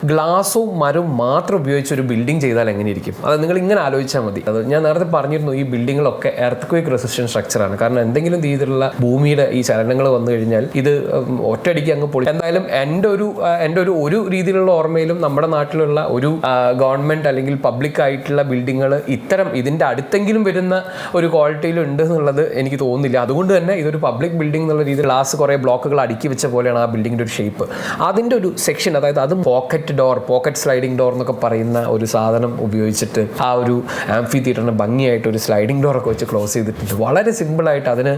ഗ്ലാസും മരവും മാത്രം ഉപയോഗിച്ച് ഒരു ബിൽഡിംഗ് ചെയ്താൽ എങ്ങനെയിരിക്കും? അത് നിങ്ങൾ ഇങ്ങനെ ആലോചിച്ചാൽ മതി. അത് ഞാൻ നേരത്തെ പറഞ്ഞിരുന്നു, ഈ ബിൽഡിങ്ങുകളൊക്കെ എർത്ത് റെസിസ്റ്റൻറ്റ് സ്ട്രക്ചറാണ്. കാരണം എന്തെങ്കിലും രീതിയിലുള്ള ഭൂമിയുടെ ഈ ചലനങ്ങൾ വന്നു കഴിഞ്ഞാൽ ഇത് ഒറ്റയടിക്ക് അങ്ങ് പൊളി. എന്തായാലും എൻ്റെ ഒരു രീതിയിലുള്ള ഓർമ്മയിലും നമ്മുടെ നാട്ടിലുള്ള ഒരു ഗവൺമെൻറ് അല്ലെങ്കിൽ പബ്ലിക് ആയിട്ടുള്ള ബിൽഡിങ്ങുകൾ ഇതിൻ്റെ അടുത്തെങ്കിലും വരുന്ന ഒരു ക്വാളിറ്റിയിൽ ഉണ്ട് എന്നുള്ളത് എനിക്ക് തോന്നുന്നില്ല. അതുകൊണ്ട് തന്നെ ഇതൊരു പബ്ലിക് ബിൽഡിംഗ് എന്നുള്ള രീതിയിൽ ഗ്ലാസ് കുറേ ബ്ലോക്കുകൾ അടുക്കി വെച്ച പോലെയാണ് ആ ബിൽഡിങ്ങിൻ്റെ ഒരു ഷേപ്പ്. അതിൻ്റെ ഒരു സെക്ഷൻ, അതായത് അതും പോക്കറ്റ് സ്ലൈഡിംഗ് ഡോർ എന്നൊക്കെ പറയുന്ന ഒരു സാധനം ഉപയോഗിച്ചിട്ട് ആ ഒരു ആംഫി തിയേറ്ററിന് ഭംഗിയായിട്ട് ഒരു സ്ലൈഡിംഗ് ഡോറൊക്കെ വെച്ച് ക്ലോസ് ചെയ്തിട്ടുണ്ട്. വളരെ സിമ്പിളായിട്ട് അതിന്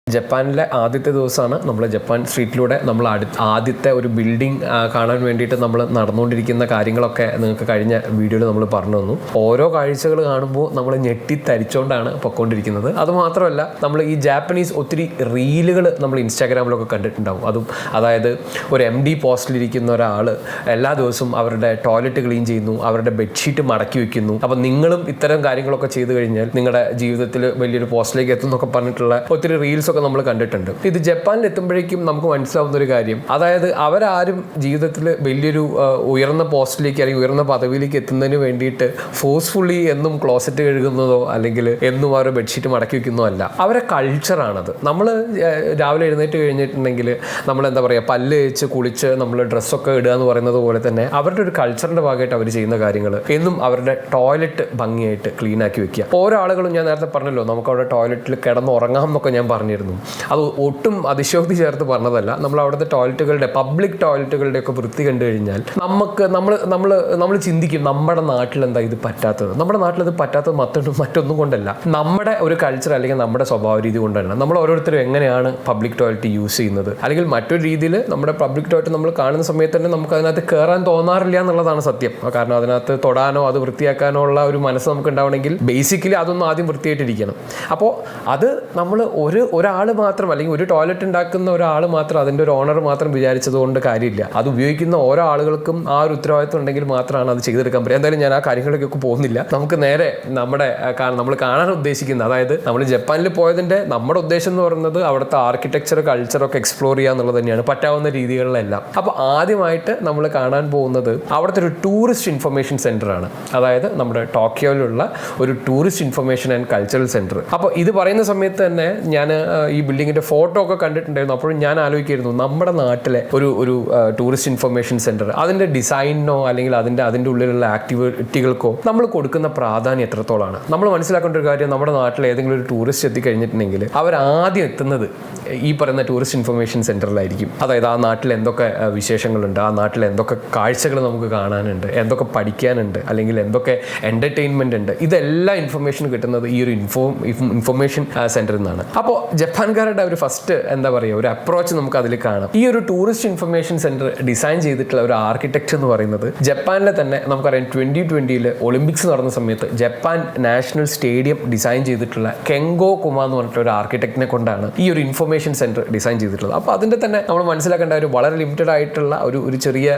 ജപ്പാനിലെ ആദ്യത്തെ ദിവസമാണ് നമ്മൾ ജപ്പാൻ സ്ട്രീറ്റിലൂടെ നമ്മൾ ആദ്യത്തെ ഒരു ബിൽഡിംഗ് കാണാൻ വേണ്ടിയിട്ട് നമ്മൾ നടന്നുകൊണ്ടിരിക്കുന്ന കാര്യങ്ങളൊക്കെ നിങ്ങൾക്ക് കഴിഞ്ഞ വീഡിയോയിൽ നമ്മൾ പറഞ്ഞു തന്നു. ഓരോ കാഴ്ചകൾ കാണുമ്പോൾ നമ്മൾ ഞെട്ടിത്തരിച്ചുകൊണ്ടാണ് പൊയ്ക്കൊണ്ടിരിക്കുന്നത്. അതുമാത്രമല്ല, നമ്മൾ ഈ ജാപ്പനീസ് ഒത്തിരി റീലുകൾ നമ്മൾ ഇൻസ്റ്റാഗ്രാമിലൊക്കെ കണ്ടിട്ടുണ്ടാവും. അതായത് ഒരു MD പോസ്റ്റിലിരിക്കുന്ന ഒരാൾ എല്ലാ ദിവസവും അവരുടെ ടോയ്ലറ്റ് ക്ലീൻ ചെയ്യുന്നു, അവരുടെ ബെഡ്ഷീറ്റ് മടക്കി വയ്ക്കുന്നു. അപ്പം നിങ്ങളും ഇത്തരം കാര്യങ്ങളൊക്കെ ചെയ്തു കഴിഞ്ഞാൽ നിങ്ങളുടെ ജീവിതത്തിൽ വലിയൊരു പോസ്റ്റിലേക്ക് എത്തും എന്നൊക്കെ പറഞ്ഞിട്ടുള്ള ഒത്തിരി റീൽസൊക്കെ നമ്മൾ കണ്ടിട്ടുണ്ട്. ഇത് ജപ്പാനിൽ എത്തുമ്പോഴേക്കും നമുക്ക് മനസ്സിലാവുന്ന ഒരു കാര്യം, അതായത് അവരാരും ജീവിതത്തിൽ വലിയൊരു ഉയർന്ന പോസ്റ്റിലേക്ക് അല്ലെങ്കിൽ ഉയർന്ന പദവിയിലേക്ക് എത്തുന്നതിന് വേണ്ടിയിട്ട് ഫോഴ്സ്ഫുള്ളി എന്നും ക്ലോസറ്റ് കഴുകുന്നതോ അല്ലെങ്കിൽ എന്നും അവരുടെ ബെഡ്ഷീറ്റ് മടക്കി വയ്ക്കുന്നതോ അല്ല. അവരെ കൾച്ചറാണത്. നമ്മൾ രാവിലെ എഴുന്നേറ്റ് കഴിഞ്ഞിട്ടുണ്ടെങ്കിൽ നമ്മൾ എന്താ പറയുക, പല്ല് തേച്ച് കുളിച്ച് നമ്മൾ ഡ്രസ്സൊക്കെ ഇടുക എന്ന് പറയുന്നത് പോലെ തന്നെ അവരുടെ ഒരു കൾച്ചറിൻ്റെ ഭാഗമായിട്ട് അവർ ചെയ്യുന്ന കാര്യങ്ങൾ എന്നും അവരുടെ ടോയ്ലറ്റ് ഭംഗിയായിട്ട് ക്ലീൻ ആക്കി വെക്കുക. ഓരോ ആളുകളും, ഞാൻ നേരത്തെ പറഞ്ഞല്ലോ, നമുക്ക് അവിടെ ടോയ്ലറ്റിൽ കിടന്നുറങ്ങാം എന്നൊക്കെ ഞാൻ പറഞ്ഞിരുന്നു. അത് ഒട്ടും അതിശോക്തി ചേർത്ത് പറഞ്ഞതല്ല. നമ്മൾ അവിടുത്തെ പബ്ലിക് ടോയ്ലറ്റുകളുടെ ഒക്കെ വൃത്തി കണ്ടു കഴിഞ്ഞാൽ നമ്മൾ ചിന്തിക്കും, നമ്മുടെ നാട്ടിൽ എന്താ ഇത് പറ്റാത്തത്? നമ്മുടെ നാട്ടിൽ ഇത് പറ്റാത്തത് മറ്റൊന്നും കൊണ്ടല്ല, നമ്മുടെ ഒരു കൾച്ചർ അല്ലെങ്കിൽ നമ്മുടെ സ്വഭാവ രീതി കൊണ്ടല്ല. നമ്മൾ ഓരോരുത്തരും എങ്ങനെയാണ് പബ്ലിക് ടോയ്ലറ്റ് യൂസ് ചെയ്യുന്നത്, അല്ലെങ്കിൽ മറ്റൊരു രീതിയിൽ നമ്മുടെ പബ്ലിക് ടോയ്ലറ്റ് നമ്മൾ കാണുന്ന സമയത്ത് തന്നെ നമുക്ക് അതിനകത്ത് കയറാൻ തോന്നാറില്ല എന്നുള്ളതാണ് സത്യം. കാരണം അതിനകത്ത് തൊടാനോ അത് വൃത്തിയാക്കാനോ ഉള്ള ഒരു മനസ്സ് നമുക്ക് ഉണ്ടാവണമെങ്കിൽ ബേസിക്കലി അതൊന്നും ആദ്യം വൃത്തിയായിട്ടിരിക്കണം. അപ്പോൾ അത് നമ്മൾ ഒരാൾ മാത്രം, അല്ലെങ്കിൽ ഒരു ടോയ്ലറ്റ് ഉണ്ടാക്കുന്ന ഒരാൾ മാത്രം, അതിൻ്റെ ഒരു ഓണർ മാത്രം വിചാരിച്ചതുകൊണ്ട് കാര്യമില്ല. അത് ഉപയോഗിക്കുന്ന ഓരോ ആളുകൾക്കും ആ ഒരു ഉത്തരവാദിത്വം ഉണ്ടെങ്കിൽ മാത്രമാണ് അത് ചെയ്തെടുക്കാൻ പറ്റുക. എന്തായാലും ഞാൻ ആ കാര്യങ്ങളിലേക്കൊക്കെ പോകുന്നില്ല. നമുക്ക് നേരെ നമ്മൾ കാണാൻ ഉദ്ദേശിക്കുന്ന, അതായത് നമ്മൾ ജപ്പാനിൽ പോയതിൻ്റെ നമ്മുടെ ഉദ്ദേശം എന്ന് പറയുന്നത് അവിടുത്തെ ആർക്കിടെക്ചർ കൾച്ചറൊക്കെ എക്സ്പ്ലോർ ചെയ്യുക എന്നുള്ളത് തന്നെയാണ്, പറ്റാവുന്ന രീതികളിലെല്ലാം. അപ്പോൾ ആദ്യമായിട്ട് നമ്മൾ കാണാൻ പോകുന്നത് അവിടുത്തെ ഒരു ടൂറിസ്റ്റ് ഇൻഫർമേഷൻ സെൻ്ററാണ്. അതായത് നമ്മുടെ ടോക്കിയോയിലുള്ള ഒരു tourist information and cultural centre. അപ്പോൾ ഇത് പറയുന്ന സമയത്ത് തന്നെ ഞാൻ ഈ ബിൽഡിങ്ങിൻ്റെ ഫോട്ടോ ഒക്കെ കണ്ടിട്ടുണ്ടായിരുന്നു. അപ്പോഴും ഞാൻ ആലോചിക്കായിരുന്നു, നമ്മുടെ നാട്ടിലെ ഒരു ടൂറിസ്റ്റ് ഇൻഫർമേഷൻ സെൻറ്റർ അതിൻ്റെ ഡിസൈനോ അല്ലെങ്കിൽ അതിൻ്റെ ഉള്ളിലുള്ള ആക്ടിവിറ്റികൾക്കോ നമ്മൾ കൊടുക്കുന്ന പ്രാധാന്യം എത്രത്തോളമാണ്. നമ്മൾ മനസ്സിലാക്കേണ്ട ഒരു കാര്യം, നമ്മുടെ നാട്ടിൽ ഏതെങ്കിലും ഒരു ടൂറിസ്റ്റ് എത്തിക്കഴിഞ്ഞിട്ടുണ്ടെങ്കിൽ അവരാദ്യം എത്തുന്നത് ഈ പറയുന്ന ടൂറിസ്റ്റ് ഇൻഫർമേഷൻ സെൻറ്ററിലായിരിക്കും. അതായത് ആ നാട്ടിൽ എന്തൊക്കെ വിശേഷങ്ങളുണ്ട്, ആ നാട്ടിൽ എന്തൊക്കെ കാഴ്ചകൾ നമുക്ക് കാണാനുണ്ട്, എന്തൊക്കെ പഠിക്കാനുണ്ട്, അല്ലെങ്കിൽ എന്തൊക്കെ എൻ്റർടൈൻമെൻ്റ് ഉണ്ട്, ഇതെല്ലാം ഇൻഫർമേഷൻ കിട്ടുന്നത് ഈ ഒരു ഇൻഫർമേഷൻ സെൻറ്ററിൽ നിന്നാണ്. അപ്പോൾ ജപ്പാൻകാരുടെ ഒരു ഫസ്റ്റ് എന്താ പറയുക, ഒരു അപ്രോച്ച് നമുക്ക് അതിൽ കാണാം. ഈ ഒരു ടൂറിസ്റ്റ് ഇൻഫർമേഷൻ സെൻറ്റർ ഡിസൈൻ ചെയ്തിട്ടുള്ള ഒരു ആർക്കിടെക്ചർ എന്ന് പറയുന്നത് ജപ്പാനിലെ തന്നെ നമുക്കറിയാം 2020 ഒളിമ്പിക്സ് നടന്ന സമയത്ത് ജപ്പാൻ നാഷണൽ സ്റ്റേഡിയം ഡിസൈൻ ചെയ്തിട്ടുള്ള കെങ്കോ കുമ എന്ന് പറഞ്ഞിട്ടുള്ള ഒരു ആർക്കിടെക്റ്റിനെ കൊണ്ടാണ് ഈ ഒരു ഇൻഫർമേഷൻ സെൻറ്റർ ഡിസൈൻ ചെയ്തിട്ടുള്ളത്. അപ്പോൾ അതിൻ്റെ തന്നെ നമ്മൾ മനസ്സിലാക്കേണ്ട ഒരു വളരെ ലിമിറ്റഡ് ആയിട്ടുള്ള ഒരു ചെറിയ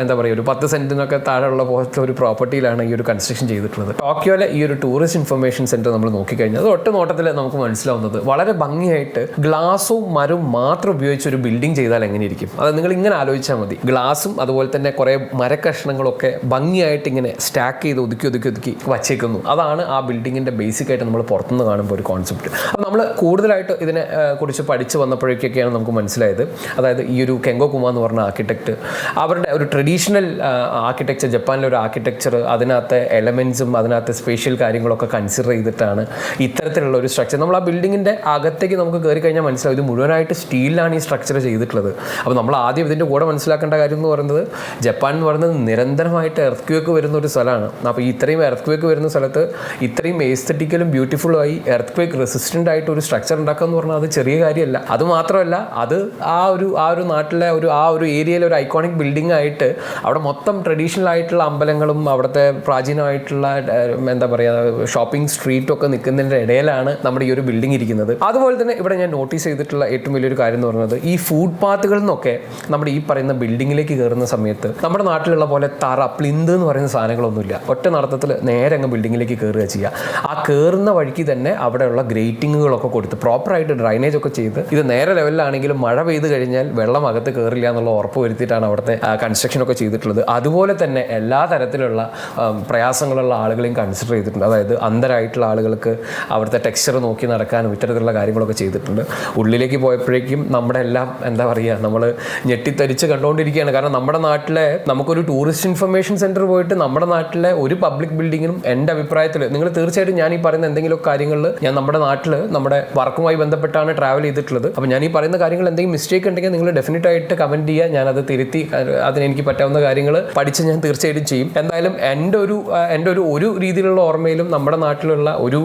എന്താ പറയുക, ഒരു 10 സെൻറ്റിനൊക്കെ താഴെയുള്ള പോലത്തെ ഒരു പ്രോപ്പർട്ടിയിലാണ് ഈ ഒരു കൺസ്ട്രക്ഷൻ ചെയ്തിട്ടുള്ളത്. ടോക്കിയോയിലെ ഈ ഒരു ടൂറിസ്റ്റ് ഇൻഫർമേഷൻ സെൻറ്റർ നമ്മൾ നോക്കിക്കഴിഞ്ഞാൽ അത് ഒറ്റ നോട്ടത്തിൽ നമുക്ക് മനസ്സിലാവുന്നത് വളരെ ഭംഗിയായിട്ട് ഗ്ലാസും മരവും മാത്രം ഉപയോഗിച്ച് ഒരു ബിൽഡിംഗ് ചെയ്താൽ എങ്ങനെയിരിക്കും? അത് നിങ്ങൾ ഇങ്ങനെ ആലോചിച്ചാൽ മതി. ഗ്ലാസും അതുപോലെ തന്നെ കുറേ മരക്കഷ്ണങ്ങളൊക്കെ ഭംഗിയായിട്ട് ഇങ്ങനെ സ്റ്റാക്ക് ചെയ്ത് ഒതുക്കി വച്ചേക്കുന്നു. അതാണ് ആ ബിൽഡിങ്ങിൻ്റെ ബേസിക് ആയിട്ട് നമ്മൾ പുറത്തുനിന്ന് കാണുമ്പോൾ ഒരു കോൺസെപ്റ്റ്. അപ്പോൾ നമ്മൾ കൂടുതലായിട്ട് ഇതിനെ കുറിച്ച് പഠിച്ച് വന്നപ്പോഴേക്കൊക്കെയാണ് നമുക്ക് മനസ്സിലായത്, അതായത് ഈ ഒരു കെങ്കോ കുമ എന്ന് പറഞ്ഞ ആർക്കിടെക്റ്റ് അവരുടെ ഒരു ട്രഡീഷണൽ ആർക്കിടെക്ചർ, ജപ്പാനിലെ ഒരു ആർക്കിടെക്ചർ, അതിനകത്തെ എലമെൻസും അതിനകത്തെ സ്പേഷ്യൽ കാര്യങ്ങളൊക്കെ കൺസിഡർ ചെയ്തിട്ടാണ് ഇത്തരത്തിലുള്ള ഒരു സ്ട്രക്ചർ. നമ്മൾ ആ ബിൽഡിങ്ങിൻ്റെ അകത്തേക്ക് നമുക്ക് കയറി കഴിഞ്ഞാൽ മനസ്സിലാവും ഇത് മുഴുവനായിട്ട് സ്റ്റീലിലാണ് ഈ സ്ട്രക്ചർ ചെയ്തിട്ടുള്ളത്. അപ്പോൾ നമ്മൾ ആദ്യം ഇതിൻ്റെ കൂടെ മനസ്സിലാക്കേണ്ട കാര്യം എന്ന് പറയുന്നത്, ജപ്പാൻ എന്ന് പറയുന്നത് നിരന്തരമായിട്ട് എർത്ത്ക്വേക്ക് വരുന്ന ഒരു സ്ഥലമാണ്. അപ്പോൾ ഇത്രയും എർത്ത്ക്വേക്ക് വരുന്ന സ്ഥലത്ത് ഇത്രയും എസ്തെറ്റിക്കലും ബ്യൂട്ടിഫുള്ളുമായി എർത്ത്ക്വേക്ക് റെസിസ്റ്റൻ്റ് ആയിട്ട് ഒരു സ്ട്രക്ചർ ഉണ്ടാക്കുക എന്ന് പറഞ്ഞാൽ അത് ചെറിയ കാര്യമല്ല. അതുമാത്രമല്ല, അത് ആ ഒരു നാട്ടിലെ ആ ഒരു ഏരിയയിലെ ഒരു ഐക്കോണിക് ബിൽഡിംഗ് ആയിട്ട് അവിടെ മൊത്തം ട്രഡീഷണൽ ആയിട്ടുള്ള അമ്പലങ്ങളും അവിടുത്തെ പ്രാചീനമായിട്ടുള്ള എന്താ പറയുക ഷോപ്പിംഗ് സ്ട്രീറ്റും ഒക്കെ നിൽക്കുന്നതിൻ്റെ ഇടയിലാണ് നമ്മുടെ ഈ ഒരു ബിൽഡിംഗ് ഇരിക്കുന്നത്. അതുപോലെ തന്നെ ഇവിടെ ഇവിടെ ഞാൻ നോട്ടീസ് ചെയ്തിട്ടുള്ള ഏറ്റവും വലിയൊരു കാര്യം എന്ന് പറയുന്നത് ഈ ഫുഡ് പാത്തുകളിൽ നിന്നൊക്കെ നമ്മുടെ ഈ പറയുന്ന ബിൽഡിങ്ങിലേക്ക് കയറുന്ന സമയത്ത് നമ്മുടെ നാട്ടിലുള്ള പോലെ തറ പ്ലിന്ത് എന്ന് പറയുന്ന സാധനങ്ങളൊന്നുമില്ല. ഒറ്റ നടത്തത്തിൽ നേരെ അങ്ങ് ബിൽഡിങ്ങിലേക്ക് കയറുക ചെയ്യുക. ആ കയറുന്ന വഴിക്ക് തന്നെ അവിടെയുള്ള ഗ്രേറ്റിങ്ങുകളൊക്കെ കൊടുത്ത് പ്രോപ്പറായിട്ട് ഡ്രൈനേജ് ഒക്കെ ചെയ്ത് ഇത് നേരെ ലെവലിലാണെങ്കിലും മഴ പെയ്ത് കഴിഞ്ഞാൽ വെള്ളം അകത്ത് കയറില്ല എന്നുള്ള ഉറപ്പ് വരുത്തിയിട്ടാണ് അവിടുത്തെ കൺസ്ട്രക്ഷനൊക്കെ ചെയ്തിട്ടുള്ളത്. അതുപോലെ തന്നെ എല്ലാ തരത്തിലുള്ള പ്രയാസങ്ങളുള്ള ആളുകളെയും കൺസിഡർ ചെയ്തിട്ടുണ്ട്. അതായത് അന്ധരായിട്ടുള്ള ആളുകൾക്ക് അവിടുത്തെ ടെക്സ്ചർ നോക്കി നടക്കാനും ഇത്തരത്തിലുള്ള കാര്യങ്ങളൊക്കെ ചെയ്തിട്ടുണ്ട്. ഉള്ളിലേക്ക് പോയപ്പോഴേക്കും നമ്മുടെ എല്ലാം എന്താ പറയുക, നമ്മൾ ഞെട്ടിത്തരിച്ച് കണ്ടുകൊണ്ടിരിക്കുകയാണ്. കാരണം നമ്മുടെ നാട്ടിലെ നമുക്കൊരു ടൂറിസ്റ്റ് ഇൻഫർമേഷൻ സെൻറ്റർ പോയിട്ട് നമ്മുടെ നാട്ടിലെ ഒരു പബ്ലിക് ബിൽഡിങ്ങിനും എൻ്റെ അഭിപ്രായത്തിൽ നിങ്ങൾ തീർച്ചയായിട്ടും ഞാൻ ഈ പറയുന്ന എന്തെങ്കിലും കാര്യങ്ങളിൽ ഞാൻ നമ്മുടെ നാട്ടിൽ നമ്മുടെ വർക്കുമായി ബന്ധപ്പെട്ടാണ് ട്രാവൽ ചെയ്തിട്ടുള്ളത്. അപ്പോൾ ഞാൻ ഈ പറയുന്ന കാര്യങ്ങൾ എന്തെങ്കിലും മിസ്റ്റേക്ക് ഉണ്ടെങ്കിൽ നിങ്ങൾ ഡെഫിനറ്റ് ആയിട്ട് കമൻറ്റ് ചെയ്യുക. ഞാനത് തിരുത്തി അതിനെനിക്ക് പറ്റാവുന്ന കാര്യങ്ങൾ പഠിച്ച് ഞാൻ തീർച്ചയായിട്ടും ചെയ്യും. എന്തായാലും എൻ്റെ ഒരു രീതിയിലുള്ള ഓർമ്മയിലും നമ്മുടെ നാട്ടിലുള്ള ഒരു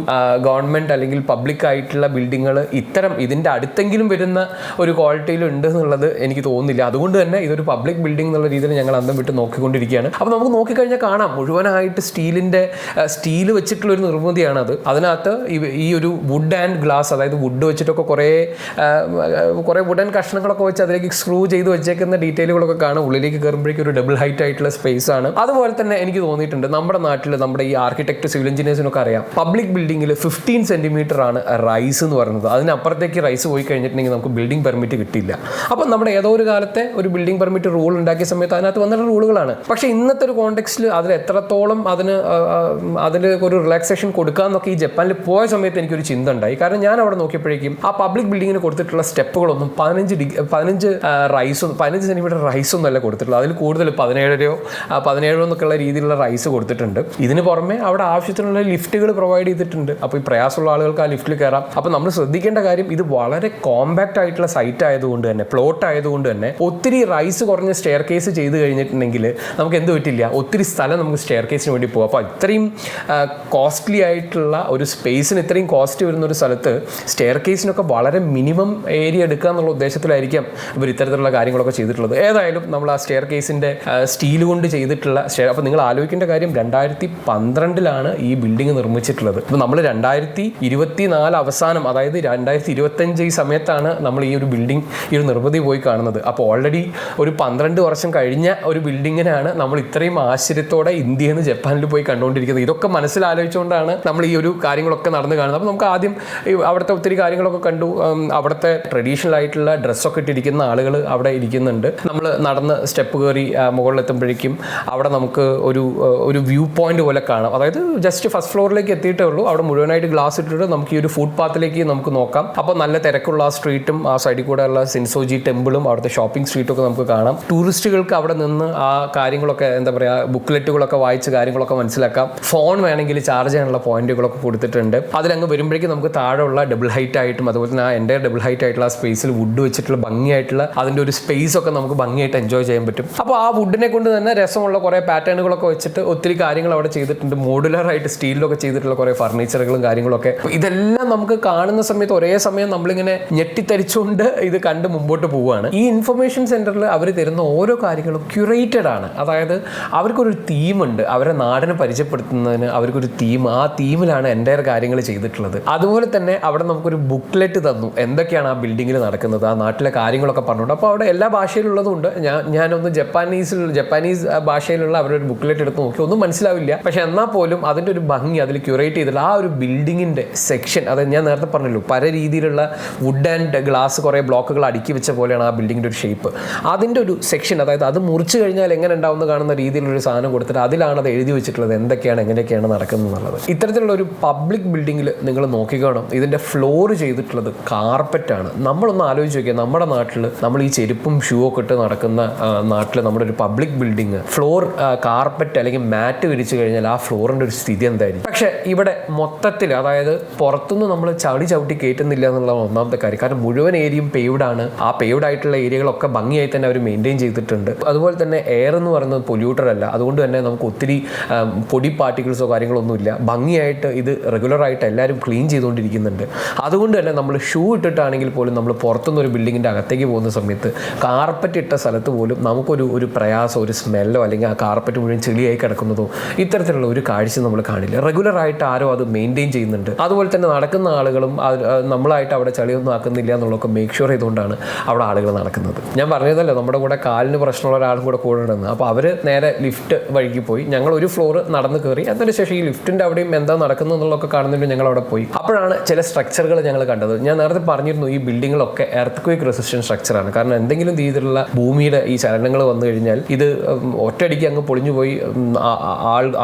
ഗവൺമെൻറ് അല്ലെങ്കിൽ പബ്ലിക് ആയിട്ടുള്ള ബിൽഡിങ്ങുകൾ ഇതിൻ്റെ അടുത്തെങ്കിലും വരുന്ന ഒരു ക്വാളിറ്റിയിൽ ഉണ്ട് എന്നുള്ളത് എനിക്ക് തോന്നുന്നില്ല. അതുകൊണ്ട് തന്നെ ഇതൊരു പബ്ലിക് ബിൽഡിംഗ് എന്നുള്ള രീതിയിൽ ഞങ്ങൾ അന്തം വിട്ട് നോക്കിക്കൊണ്ടിരിക്കുകയാണ്. അപ്പോൾ നമുക്ക് നോക്കിക്കഴിഞ്ഞാൽ കാണാം മുഴുവനായിട്ട് സ്റ്റീൽ വെച്ചിട്ടുള്ള ഒരു നിർമ്മിതിയാണ് അത്. അതിനകത്ത് ഈ ഒരു വുഡ് ആൻഡ് ഗ്ലാസ്, അതായത് വുഡ് വെച്ചിട്ടൊക്കെ കുറേ വുഡൻ കഷ്ണങ്ങളൊക്കെ വെച്ച് അതിലേക്ക് സ്ക്രൂ ചെയ്ത് വെച്ചേക്കുന്ന ഡീറ്റെയിലുകളൊക്കെ കാണാം. ഉള്ളിലേക്ക് കയറുമ്പോഴേക്കും ഒരു ഡബിൾ ഹൈറ്റ് ആയിട്ടുള്ള സ്പേസ് ആണ്. അതുപോലെ തന്നെ എനിക്ക് തോന്നിയിട്ടുണ്ട് നമ്മുടെ നാട്ടിൽ നമ്മുടെ ഈ ആർക്കിടെക്ട് സിവിൽ എഞ്ചിനീയേഴ്സിനൊക്കെ അറിയാം, പബ്ലിക് ബിൽഡിങ്ങിൽ 15 സെന്റിമീറ്റർ ആണ് റൈസ് എന്ന് പറയുന്നത്. അതിനപ്പുറത്തേക്ക് റൈസ് പോയി കഴിഞ്ഞിട്ടുണ്ടെങ്കിൽ നമുക്ക് ബിൽഡിംഗ് പെർമിറ്റ് കിട്ടില്ല. അപ്പം നമ്മുടെ ഏതോ ഒരു കാലത്തെ ഒരു ബിൽഡിംഗ് പെർമിറ്റ് റൂൾ ഉണ്ടാക്കിയ സമയത്ത് അതിനകത്ത് വന്നിട്ടുള്ള റൂളുകളാണ്. പക്ഷേ ഇന്നത്തെ ഒരു കോണ്ടെക്സ്റ്റിൽ അതിൽ എത്രത്തോളം അതിന് ഒരു റിലാക്സേഷൻ കൊടുക്കാമെന്നൊക്കെ ഈ ജപ്പാനിൽ പോയ സമയത്ത് എനിക്കൊരു ചിന്ത ഉണ്ടായി. കാരണം ഞാൻ അവിടെ നോക്കിയപ്പോഴേക്കും ആ പബ്ലിക് ബിൽഡിങ്ങിന് കൊടുത്തിട്ടുള്ള സ്റ്റെപ്പുകളൊന്നും 15 സെന്റിമീറ്റർ റൈസ് ഒന്നും അല്ല കൊടുത്തിട്ടുള്ളത്. അതിൽ കൂടുതൽ 17 എന്നൊക്കെയുള്ള രീതിയിലുള്ള റൈസ് കൊടുത്തിട്ടുണ്ട്. ഇതിന് പുറമെ അവിടെ ആവശ്യത്തിനുള്ള ലിഫ്റ്റുകൾ പ്രൊവൈഡ് ചെയ്തിട്ടുണ്ട്. അപ്പോൾ ഈ പ്രയാസമുള്ള ആളുകൾക്ക് ആ ലിഫ്റ്റിൽ കയറാം. അപ്പോൾ നമ്മൾ ശ്രദ്ധിക്കേണ്ട കാര്യം, ഇത് വളരെ കോമ്പാക്റ്റ് ആയിട്ടുള്ള സൈറ്റ് ആയതുകൊണ്ട് തന്നെ, പ്ലോട്ട് ആയതുകൊണ്ട് തന്നെ ഒത്തിരി റൈസ് കുറഞ്ഞ സ്റ്റെയർ കേസ് ചെയ്ത് കഴിഞ്ഞിട്ടുണ്ടെങ്കിൽ നമുക്ക് എന്ത് പറ്റില്ല, ഒത്തിരി സ്ഥലം നമുക്ക് സ്റ്റെയർ കേസിന് വേണ്ടി പോകും. അപ്പോൾ ഇത്രയും കോസ്റ്റ്ലി ആയിട്ടുള്ള ഒരു സ്പേസിന് ഇത്രയും കോസ്റ്റ് വരുന്ന ഒരു സ്ഥലത്ത് സ്റ്റെയർ കേസിനൊക്കെ വളരെ മിനിമം ഏരിയ എടുക്കുക എന്നുള്ള ഉദ്ദേശത്തിലായിരിക്കാം ഇവർ ഇത്തരത്തിലുള്ള കാര്യങ്ങളൊക്കെ ചെയ്തിട്ടുള്ളത്. ഏതായാലും നമ്മൾ ആ സ്റ്റെയർ കേസിൻ്റെ സ്റ്റീൽ കൊണ്ട് ചെയ്തിട്ടുള്ള അപ്പോൾ നിങ്ങൾ ആലോചിക്കേണ്ട കാര്യം 2012 ഈ ബിൽഡിംഗ് നിർമ്മിച്ചിട്ടുള്ളത്. അപ്പോൾ നമ്മൾ 2024 അവസാനം, അതായത് 2025 ഈ സമയത്താണ് നമ്മൾ ഈ ഒരു ബിൽഡിംഗ്, ഈ ഒരു നിർമ്മിതി പോയി കാണുന്നത്. അപ്പോൾ ഓൾറെഡി ഒരു 12 വർഷം കഴിഞ്ഞ ഒരു ബിൽഡിങ്ങിനാണ് നമ്മൾ ഇത്രയും ആശ്ചര്യത്തോടെ ഇന്ത്യയിൽ നിന്ന് ജപ്പാനിൽ പോയി കണ്ടുകൊണ്ടിരിക്കുന്നത്. ഇതൊക്കെ മനസ്സിലാലോചിച്ചുകൊണ്ടാണ് നമ്മൾ ഈ ഒരു കാര്യങ്ങളൊക്കെ നടന്ന് കാണുന്നത്. അപ്പോൾ നമുക്ക് ആദ്യം അവിടുത്തെ ഒത്തിരി കാര്യങ്ങളൊക്കെ കണ്ടു. അവിടുത്തെ ട്രഡീഷണൽ ആയിട്ടുള്ള ഡ്രസ്സൊക്കെ ഇട്ടിരിക്കുന്ന ആളുകൾ അവിടെ ഇരിക്കുന്നുണ്ട്. നമ്മൾ നടന്ന് സ്റ്റെപ്പ് കയറി മുകളിലെത്തുമ്പോഴേക്കും അവിടെ നമുക്ക് ഒരു വ്യൂ പോയിന്റ് പോലെ കാണാം. അതായത് ജസ്റ്റ് ഫസ്റ്റ് ഫ്ലോറിലേക്ക് എത്തിയിട്ടേ ഉള്ളൂ. അവിടെ മുഴുവനായിട്ട് ഗ്ലാസ് ഇട്ടിട്ട് നമുക്ക് ഈ ഒരു ഫുഡ് പാത്തിലേക്ക് നമുക്ക് നോക്കാം. അപ്പോൾ നല്ല തിരക്കുള്ള ആ സ്ട്രീറ്റും ആ സൈഡിൽ കൂടെ ഉള്ള സിൻസോജി ടെമ്പിളും അവിടുത്തെ ഷോപ്പിംഗ് സ്ട്രീറ്റും ഒക്കെ നമുക്ക് കാണാം. ടൂറിസ്റ്റുകൾക്ക് അവിടെ നിന്ന് ആ കാര്യങ്ങളൊക്കെ എന്താ പറയുക, ബുക്ക്ലെറ്റുകളൊക്കെ വായിച്ച് കാര്യങ്ങളൊക്കെ മനസ്സിലാക്കാം. ഫോൺ വേണമെങ്കിൽ ചാർജ് ചെയ്യാനുള്ള പോയിന്റുകളൊക്കെ കൊടുത്തിട്ടുണ്ട്. അതിലങ്ങ് വരുമ്പോഴേക്കും നമുക്ക് താഴെയുള്ള ഡബിൾ ഹൈറ്റ് ആയിട്ടും അതുപോലെ തന്നെ ആ എൻ്റെ ഡബിൾ ഹൈറ്റ് ആയിട്ടുള്ള ആ സ്പേസിൽ വുഡ് വെച്ചിട്ടുള്ള ഭംഗിയായിട്ടുള്ള അതിൻ്റെ ഒരു സ്പേസ് ഒക്കെ നമുക്ക് ഭംഗിയായിട്ട് എൻജോയ് ചെയ്യാൻ പറ്റും. അപ്പോൾ ആ വുഡിനെ കൊണ്ട് തന്നെ രസമുള്ള കുറേ പാറ്റേണുകളൊക്കെ വെച്ചിട്ട് ഒത്തിരി കാര്യങ്ങൾ അവിടെ ചെയ്തിട്ടുണ്ട്. മോഡുലറായിട്ട് സ്റ്റീലിലൊക്കെ ചെയ്തിട്ടുള്ള കുറേ ഫർണിച്ചറുകളും കാര്യങ്ങളൊക്കെ. ഇതെല്ലാം നമുക്ക് കാണുന്ന സമയത്ത് ഒരേ സമയം നമ്മളിങ്ങനെ ഞെട്ടിത്തരിച്ചുകൊണ്ട് ഇത് കണ്ട് മുമ്പോട്ട് പോവുകയാണ്. ഈ ഇൻഫർമേഷൻ സെൻറ്ററിൽ അവർ തരുന്ന ഓരോ കാര്യങ്ങളും ക്യൂറേറ്റഡ് ആണ്. അതായത് അവർക്കൊരു തീമുണ്ട്. അവരെ നാടിനെ പരിചയപ്പെടുത്തുന്നതിന് അവർക്കൊരു തീം, ആ തീമിലാണ് എൻ്റെ കാര്യങ്ങൾ ചെയ്തിട്ടുള്ളത്. അതുപോലെ തന്നെ അവിടെ നമുക്കൊരു ബുക്ക്ലെറ്റ് തന്നു, എന്തൊക്കെയാണ് ആ ബിൽഡിങ്ങിൽ നടക്കുന്നത്, ആ നാട്ടിലെ കാര്യങ്ങളൊക്കെ പറഞ്ഞുകൊണ്ട്. അപ്പോൾ അവിടെ എല്ലാ ഭാഷയിലുള്ളതുകൊണ്ട് ഞാനൊന്ന് ജപ്പാനീസ് ഭാഷയിലുള്ള അവരൊരു ബുക്ക്ലെറ്റ് എടുത്ത് നോക്കി, ഒന്നും മനസ്സിലാവില്ല. പക്ഷെ എന്നാൽ പോലും അതിൻ്റെ ഒരു ഭംഗി അതിൽ ക്യൂറേറ്റ് ചെയ്തിട്ടുള്ള ആ ഒരു ബിൽഡിങ്ങിൻ്റെ സെക്ഷൻ, അതായത് ഞാൻ നേരത്തെ പറഞ്ഞല്ലോ പല രീതിയിലുള്ള വുഡ് ആൻഡ് ഗ്ലാസ് കുറേ ബ്ലോക്കുകൾ അടുക്കി വെച്ച പോലെയാണ് ആ ബിൽഡിങ്ങിൻ്റെ ഒരു ഷേപ്പ്. അതിൻ്റെ ഒരു സെക്ഷൻ, അതായത് അത് മുറിച്ച് കഴിഞ്ഞാൽ എങ്ങനെ ഉണ്ടാവുന്ന കാണുന്ന രീതിയിലൊരു സാധനം കൊടുത്തിട്ട് അതിലാണ് അത് എഴുതി വെച്ചിട്ടുള്ളത് എന്തൊക്കെയാണ് എങ്ങനെയൊക്കെയാണ് നടക്കുന്നത് എന്നുള്ളത്. ഇത്തരത്തിലുള്ള ഒരു പബ്ലിക് ബിൽഡിങ്ങിൽ നിങ്ങൾ നോക്കിക്കാണും ഇതിൻ്റെ ഫ്ലോർ ചെയ്തിട്ടുള്ളത് കാർപ്പറ്റാണ്. നമ്മളൊന്ന് ആലോചിച്ച് നോക്കിയാൽ നമ്മുടെ നാട്ടിൽ നമ്മൾ ഈ ചെരുപ്പും ഷൂ ഒക്കെ ഇട്ട് നടക്കുന്ന നാട്ടിൽ നമ്മുടെ ഒരു പബ്ലിക് ബിൽഡിങ് ഫ്ലോർ കാർപ്പറ്റ് അല്ലെങ്കിൽ മാറ്റ് വിരിച്ചു കഴിഞ്ഞാൽ ആ ഫ്ലോറിൻ്റെ ഒരു സ്ഥിതി എന്തായിരിക്കും. പക്ഷേ ഇവിടെ മൊത്തത്തിൽ, അതായത് പുറത്തുനിന്ന് നമ്മൾ ചവിട്ടി കയറ്റുന്നില്ല എന്നുള്ളതാണ് ഒന്നാമത്തെ കാര്യം. കാരണം മുഴുവൻ ഏരിയയും പേവ്ഡ് ആണ്. ആ പേവ്ഡ് ആയിട്ടുള്ള ഏരിയകളൊക്കെ ഭംഗിയായി തന്നെ അവർ മെയിൻറ്റെയിൻ ചെയ്തിട്ടുണ്ട്. അതുപോലെ തന്നെ എയർ എന്ന് പറയുന്നത് പൊല്യൂട്ടർ അല്ല. അതുകൊണ്ട് തന്നെ നമുക്ക് ഒത്തിരി പൊടി പാർട്ടിക്കിൾസോ കാര്യങ്ങളൊന്നുമില്ല. ഭംഗിയായിട്ട് ഇത് റെഗുലറായിട്ട് എല്ലാവരും ക്ലീൻ ചെയ്തുകൊണ്ടിരിക്കുന്നുണ്ട്. അതുകൊണ്ട് തന്നെ നമ്മൾ ഷൂ ഇട്ടിട്ടാണെങ്കിൽ പോലും നമ്മൾ പുറത്തുനിന്ന് ഒരു ബിൽഡിങ്ങിൻ്റെ അകത്തേക്ക് പോകുന്ന സമയത്ത് കാർപ്പറ്റ് ഇട്ട സ്ഥലത്ത് പോലും നമുക്കൊരു പ്രയാസം, ഒരു സ്മെല്ലോ അല്ലെങ്കിൽ ആ കാർപ്പറ്റ് മുഴുവൻ ചെളിയായി കിടക്കുന്നതോ ഇത്തരത്തിലുള്ള ഒരു കാഴ്ച നമ്മൾ കാണില്ല. റെഗുലറായിട്ട് ആരോ അത് മെയിൻറ്റെയിൻ ചെയ്യുന്നുണ്ട്. അതുപോലെ തന്നെ നടക്കുന്ന ആളുകളും നമ്മൾ നമ്മളായിട്ട് അവിടെ ചളിയൊന്നും ആക്കുന്നില്ല എന്നുള്ളതൊക്കെ മേക്ക് ഷുവർ ചെയ്തുകൊണ്ടാണ് അവിടെ ആളുകൾ നടക്കുന്നത്. ഞാൻ പറഞ്ഞതല്ലോ നമ്മുടെ കൂടെ കാലിന് പ്രശ്നമുള്ള ഒരാളും കൂടെ ഉണ്ടെന്ന്. അപ്പോൾ അവർ നേരെ ലിഫ്റ്റ് വഴിക്ക് പോയി. ഞങ്ങൾ ഒരു ഫ്ലോർ നടന്ന് കയറി. അതിനുശേഷം ഈ ലിഫ്റ്റിൻ്റെ അവിടെയും എന്താ നടക്കുന്നത് എന്നുള്ളതൊക്കെ കാണുന്നതിന് ഞങ്ങൾ അവിടെ പോയി. അപ്പോഴാണ് ചില സ്ട്രക്ചറുകൾ ഞങ്ങൾ കണ്ടത്. ഞാൻ നേരത്തെ പറഞ്ഞിരുന്നു ഈ ബിൽഡിങ്ങുകളൊക്കെ എർത്ത് റെസിസ്റ്റൻറ്റ് സ്ട്രക്ചറാണ്. കാരണം എന്തെങ്കിലും രീതിയിലുള്ള ഭൂമിയുടെ ഈ ചലനങ്ങൾ വന്നു കഴിഞ്ഞാൽ ഇത് ഒറ്റയടിക്ക് അങ്ങ് പൊളിഞ്ഞു പോയി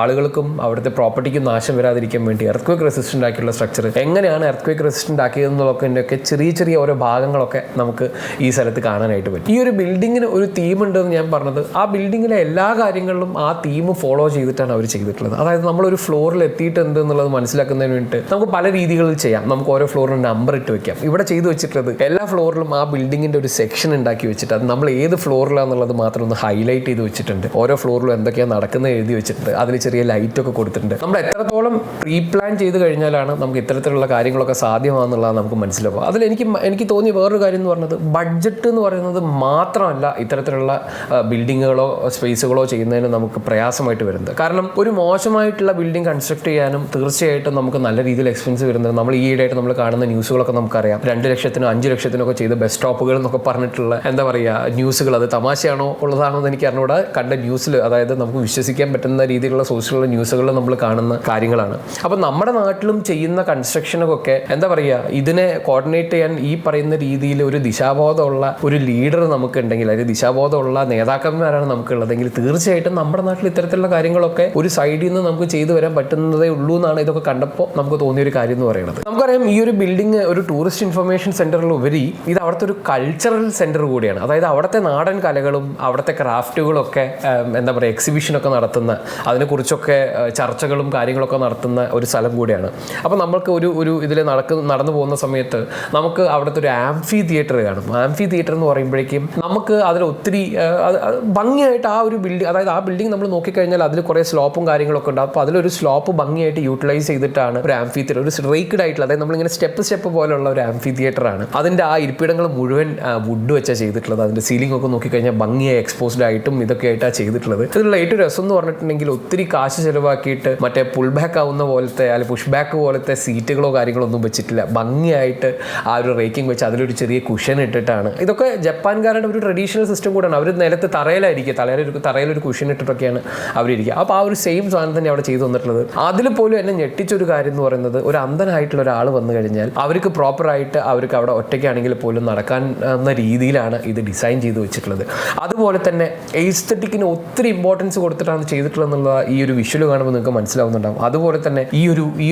ആളുകൾക്കും അവിടുത്തെ പ്രോപ്പർട്ടിക്കും നാശം വരാതിരിക്കാൻ വേണ്ടി എർത്ത് റെസിസ്റ്റൻ്റ് ആക്കിയുള്ള സ്ട്രക്ചർ എങ്ങനെയാണ് എർത്ത് റെസിസ്റ്റൻ്റ് ആക്കിയതെന്നുള്ളതൊക്കെ ചെറിയ ചെറിയ ഓരോ ഭാഗങ്ങളൊക്കെ നമുക്ക് ഈ സ്ഥലത്ത് കാണാനായിട്ട് പറ്റും. ഈ ഒരു ബിൽഡിങ്ങിന് ഒരു തീം ഉണ്ടെന്ന് ഞാൻ പറഞ്ഞത്, ആ ബിൽഡിങ്ങിലെ എല്ലാ കാര്യങ്ങളിലും ആ തീം ഫോളോ ചെയ്തിട്ടാണ് അവർ ചെയ്തിട്ടുള്ളത്. അതായത് നമ്മളൊരു ഫ്ലോറിൽ എത്തിയിട്ടുണ്ട് എന്നുള്ളത് മനസ്സിലാക്കുന്നതിന് വേണ്ടിയിട്ട് നമുക്ക് പല രീതികളിൽ ചെയ്യാം. നമുക്ക് ഓരോ ഫ്ലോറിന് നമ്പർ ഇട്ട് വെക്കാം. ഇവിടെ ചെയ്തു വെച്ചിട്ടുള്ളത് എല്ലാ ഫ്ലോറിലും ആ ബിൽഡിങ്ങിൻ്റെ ഒരു സെക്ഷൻ ഉണ്ടാക്കി വെച്ചിട്ട് അത് നമ്മൾ ഏത് ഫ്ലോറിലാണെന്നുള്ളത് മാത്രം ഒന്ന് ഹൈലൈറ്റ് ചെയ്ത് വെച്ചിട്ടുണ്ട്. ഓരോ ഫ്ലോറിലും എന്തൊക്കെയാണ് നടക്കുന്നത് എഴുതി വെച്ചിട്ടുണ്ട്. അതിൽ ചെറിയ ലൈറ്റൊക്കെ കൊടുത്തിട്ടുണ്ട്. നമ്മൾ എത്രത്തോളം പ്രീ പ്ലാൻ ചെയ്ത് കഴിഞ്ഞാലാണ് നമുക്ക് ഇത്തരത്തിലുള്ള കാര്യങ്ങളൊക്കെ സാധ്യമാണെന്നുള്ളത് നമുക്ക് മനസ്സിലാവും. അതിൽ എനിക്ക് തോന്നിയ വേറൊരു കാര്യം എന്ന് പറഞ്ഞത്, ബഡ്ജറ്റ് എന്ന് പറയുന്നത് മാത്രമല്ല ഇത്തരത്തിലുള്ള ബിൽഡിങ്ങുകളോ സ്പേസുകളോ ചെയ്യുന്നതിന് നമുക്ക് പ്രയാസമായിട്ട് വരുന്നത്. കാരണം ഒരു മോശമായിട്ടുള്ള ബിൽഡിംഗ് കൺസ്ട്രക്ട് ചെയ്യാനും തീർച്ചയായിട്ടും നമുക്ക് നല്ല രീതിയിൽ എക്സ്പെൻസ് വരുന്നത്. നമ്മൾ ഈയിടെയായിട്ട് നമ്മൾ കാണുന്ന ന്യൂസുകളൊക്കെ നമുക്കറിയാം. 2 ലക്ഷത്തിനും 5 ലക്ഷത്തിനൊക്കെ ചെയ്ത് ബസ് സ്റ്റോപ്പുകൾ എന്നൊക്കെ പറഞ്ഞിട്ടുള്ള എന്താ പറയുക ന്യൂസുകൾ. അത് തമാശയാണോ ഉള്ളതാണോ എന്ന് എനിക്ക് അറിഞ്ഞൂടെ. കണ്ട ന്യൂസിൽ, അതായത് നമുക്ക് വിശ്വസിക്കാൻ പറ്റുന്ന രീതിയിലുള്ള സോഷ്യൽ ന്യൂസുകൾ നമ്മൾ കാണുന്ന കാര്യങ്ങളാണ്. അപ്പം നമ്മുടെ നാട്ടിലും ചെയ്യുന്ന കൺസ്ട്രക്ഷനൊക്കെ എന്താ പറയുക, ഇതിനെ കോർഡിനേറ്റ് ചെയ്യാൻ ഈ പറയുന്ന രീതിയിൽ ഒരു ദിശാബോധമുള്ള ഒരു ലീഡർ നമുക്കുണ്ടെങ്കിൽ, അല്ലെങ്കിൽ ദിശാബോധമുള്ള നേതാക്കന്മാരാണ് നമുക്കുള്ളതെങ്കിൽ തീർച്ചയായിട്ടും നമ്മുടെ നാട്ടിൽ ഇത്തരത്തിലുള്ള കാര്യങ്ങളൊക്കെ ഒരു സൈഡിൽ നിന്ന് നമുക്ക് ചെയ്തു വരാൻ പറ്റുന്നതേ ഉള്ളൂ എന്നാണ് ഇതൊക്കെ കണ്ടപ്പോൾ നമുക്ക് തോന്നിയൊരു കാര്യം എന്ന് പറയുന്നത്. നമുക്കറിയാം ഈ ഒരു ബിൽഡിംഗ് ഒരു ടൂറിസ്റ്റ് ഇൻഫർമേഷൻ സെന്ററിലുപരി ഇത് അവിടുത്തെ ഒരു കൾച്ചറൽ സെന്റർ കൂടിയാണ്. അതായത് അവിടുത്തെ നാടൻ കലകളും അവിടുത്തെ ക്രാഫ്റ്റുകളൊക്കെ എന്താ പറയുക എക്സിബിഷനൊക്കെ നടത്തുന്ന, അതിനെക്കുറിച്ചൊക്കെ ചർച്ചകളും കാര്യങ്ങളൊക്കെ നടത്തുന്ന ഒരു സ്ഥലം കൂടിയാണ്. അപ്പോൾ നമ്മൾക്ക് ഒരു ഇതിൽ നടന്നു പോകുന്ന സമയത്ത് നമുക്ക് അവിടുത്തെ ഒരു ആംഫി തിയേറ്റർ കാണും. ആംഫി തിയേറ്റർ എന്ന് പറയുമ്പോഴേക്കും നമുക്ക് അതിൽ ഒത്തിരി ഭംഗിയായിട്ട് ആ ഒരു ബിൽഡിംഗ്, അതായത് ആ ബിൽഡിംഗ് നമ്മൾ നോക്കിക്കഴിഞ്ഞാൽ അതിൽ കുറേ സ്ലോപ്പും കാര്യങ്ങളൊക്കെ ഉണ്ട്. അപ്പോൾ അതിലൊരു സ്ലോപ്പ് ഭംഗിയായിട്ട് യൂട്ടിലൈസ് ചെയ്തിട്ടാണ് ഒരു ആംഫി തിയേറ്റർ, ഒരു റേക്ഡ് ആയിട്ടുള്ള, അതായത് നമ്മളിങ്ങനെ സ്റ്റെപ്പ് പോലുള്ള ഒരു ആംഫി തിയേറ്റർ ആണ്. അതിൻ്റെ ആ ഇരിപ്പിടങ്ങൾ മുഴുവൻ വുഡ് വെച്ചാണ് ചെയ്തിട്ടുള്ളത്. അതിൻ്റെ സീലിംഗ് ഒക്കെ നോക്കിക്കഴിഞ്ഞാൽ ഭംഗിയായി എക്സ്പോസ്ഡ് ആയിട്ടും ഇതൊക്കെ ആയിട്ടാണ് ചെയ്തിട്ടുള്ളത്. ഇതിലുള്ള ഏറ്റവും രസം എന്ന് പറഞ്ഞിട്ടുണ്ടെങ്കിൽ ഒത്തിരി കാശ് ചിലവാക്കിയിട്ട് മറ്റേ പുൾ ബാക്ക് ആവുന്ന പോലത്തെ അല്ലെങ്കിൽ പുഷ് ബാക്ക് പോലത്തെ സീറ്റുകളോ കാര്യങ്ങളോ ഒന്നും വെച്ചിട്ടില്ല. ഭംഗിയായിട്ട് ആ ഒരു റേക്കിംഗ് വെച്ച് അതിലൊരു ചെറിയ കുഷൻ ഇട്ടിട്ടാണ്. ഇതൊക്കെ ജപ്പാൻകാരുടെ ഒരു ട്രഡീഷണൽ സിസ്റ്റം കൂടെയാണ്. അവർ നിലത്ത് തറയിലായിരിക്കുക, തറയിലൊരു കുഷൻ ഇട്ടിട്ടൊക്കെയാണ് അവരിയ്ക്കുക. അപ്പോൾ ആ ഒരു സെയിം സാധനം തന്നെ അവിടെ ചെയ്തു വന്നിട്ടുള്ളത്. അതിൽ പോലും എന്നെ ഞെട്ടിച്ചൊരു കാര്യം എന്ന് പറയുന്നത്, ഒരു അന്ധനായിട്ടുള്ള ഒരാൾ വന്നു കഴിഞ്ഞാൽ അവർക്ക് പ്രോപ്പറായിട്ട് അവർക്ക് അവിടെ ഒറ്റയ്ക്കാണെങ്കിൽ പോലും നടക്കാൻ എന്ന രീതിയിലാണ് ഇത് ഡിസൈൻ ചെയ്ത് വെച്ചിട്ടുള്ളത്. അതുപോലെ തന്നെ എസ്തെറ്റിക്കിന് ഒത്തിരി ഇമ്പോർട്ടൻസ് കൊടുത്തിട്ടാണ് ചെയ്തിട്ടുള്ളത് എന്നുള്ള ഈ ഒരു വിഷ്വൽ കാണുമ്പോൾ നിങ്ങൾക്ക് മനസ്സിലാവുന്നുണ്ടാവും. അതുപോലെ തന്നെ ഈ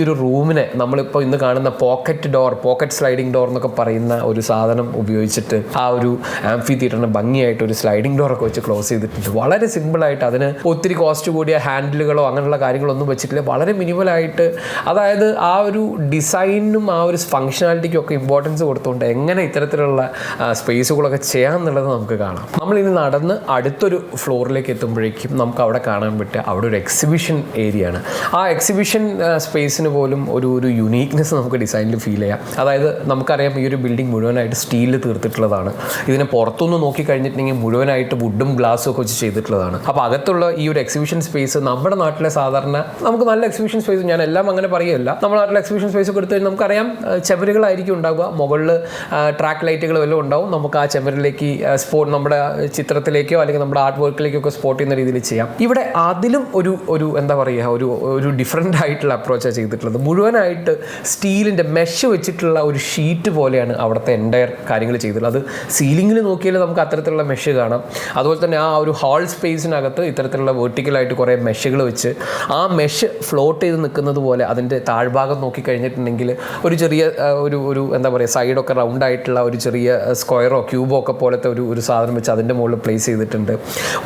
ഒരു റൂമിനെ നമ്മളിപ്പോൾ ഇന്ന് കാണുന്ന പോക്കറ്റ് സ്ലൈഡിംഗ് ഡോർ എന്നൊക്കെ പറയുന്ന ഒരു സാധനം ഉപയോഗിച്ചിട്ട് ആ ഒരു ആംഫി തിയേറ്ററിന് ഭംഗിയായിട്ട് ഒരു സ്ലൈഡിംഗ് ഡോറൊക്കെ വെച്ച് ക്ലോസ് ചെയ്തിട്ടുണ്ട്. വളരെ സിമ്പിളായിട്ട്, അതിന് ഒത്തിരി കോസ്റ്റ് കൂടിയ ഹാൻഡിലുകളോ അങ്ങനെയുള്ള കാര്യങ്ങളൊന്നും വെച്ചിട്ടില്ല. വളരെ മിനിമലായിട്ട്, അതായത് ആ ഒരു ഡിസൈനും ആ ഒരു ഫങ്ഷനാലിറ്റിക്കും ഒക്കെ ഇമ്പോർട്ടൻസ് കൊടുത്തുകൊണ്ട് എങ്ങനെ ഇത്തരത്തിലുള്ള സ്പേസുകളൊക്കെ ചെയ്യാമെന്നുള്ളത് നമുക്ക് കാണാം. നമ്മളിനി നടന്ന് അടുത്തൊരു ഫ്ലോറിലേക്ക് എത്തുമ്പോഴേക്കും നമുക്ക് അവിടെ കാണാൻ പറ്റുക അവിടെ ഒരു എക്സിബിഷൻ ഏരിയ ആണ്. ആ എക്സിബിഷൻ സ്പേസിന് പോലും ഒരു യുണീക്നെസ് നമുക്ക് ഡിസൈനിൽ ഫീൽ ചെയ്യാം. അതായത് നമുക്കറിയാം ഈ ഒരു ബിൽഡിംഗ് മുഴുവനായിട്ട് സ്റ്റീലിൽ തീർത്തിട്ടുള്ളതാണ്. ഇതിനെ പുറത്തുനിന്ന് നോക്കിക്കഴിഞ്ഞിട്ടുണ്ടെങ്കിൽ മുഴുവനായിട്ട് വുഡും ഗ്ലാസും ഒക്കെ വെച്ച് ചെയ്തിട്ടുള്ളതാണ്. അപ്പോൾ അകത്തുള്ള ഈ ഒരു എക്സിബിഷൻ സ്പേസ് നമ്മുടെ നാട്ടിലെ സാധാരണ നമുക്ക് നല്ല എക്സിബിഷൻ സ്പേസ്, ഞാൻ എല്ലാം അങ്ങനെ പറയുകയല്ല, നമ്മുടെ നാട്ടിലെ എക്സിബിഷൻ സ്പേസ് ഒക്കെ എടുത്തു കഴിഞ്ഞാൽ നമുക്കറിയാം ചുവരുകളായിരിക്കും ഉണ്ടാവുക, മുകളിൽ ട്രാക്ക് ലൈറ്റുകൾ വല്ലതും ഉണ്ടാവും. നമുക്ക് ആ ചുവരിലേക്ക് നമ്മുടെ ചിത്രത്തിലേക്കോ അല്ലെങ്കിൽ നമ്മുടെ ആർട്ട് വർക്കിലേക്കോ ഒക്കെ സ്പോട്ട് ചെയ്യുന്ന രീതിയിൽ ചെയ്യാം. ഇവിടെ അതിലും ഒരു എന്താ പറയുക ഒരു ഡിഫറെൻ്റ് ആയിട്ടുള്ള അപ്രോച്ചാണ് ചെയ്തിട്ടുള്ളത്. മുഴുവനായിട്ട് സ്റ്റീലിൻ്റെ മെഷ് വെച്ചിട്ടുള്ള ഒരു ഷീറ്റ് പോലെയാണ് അവിടുത്തെ എൻ്റയർ കാര്യങ്ങൾ ചെയ്തിട്ടുള്ളത്. അത് സീലിംഗിൽ നോക്കിയാൽ നമുക്ക് അത്തരത്തിലുള്ള മെഷ് കാണാം. അതുപോലെ തന്നെ ആ ഒരു ഹാൾ സ്പേസിനകത്ത് ഇത്തരത്തിലുള്ള വെർട്ടിക്കലായിട്ട് കുറേ മെഷുകൾ വെച്ച് ആ മെഷ് ഫ്ലോട്ട് ചെയ്ത് നിൽക്കുന്നത് പോലെ അതിൻ്റെ താഴ്ഭാഗം നോക്കിക്കഴിഞ്ഞിട്ടുണ്ടെങ്കിൽ ഒരു ചെറിയ ഒരു എന്താ പറയുക സൈഡൊക്കെ റൗണ്ട് ആയിട്ടുള്ള ഒരു ചെറിയ സ്ക്വയറോ ക്യൂബോ ഒക്കെ പോലത്തെ ഒരു സാധനം വെച്ച് അതിൻ്റെ മുകളിൽ പ്ലേസ് ചെയ്തിട്ടുണ്ട്.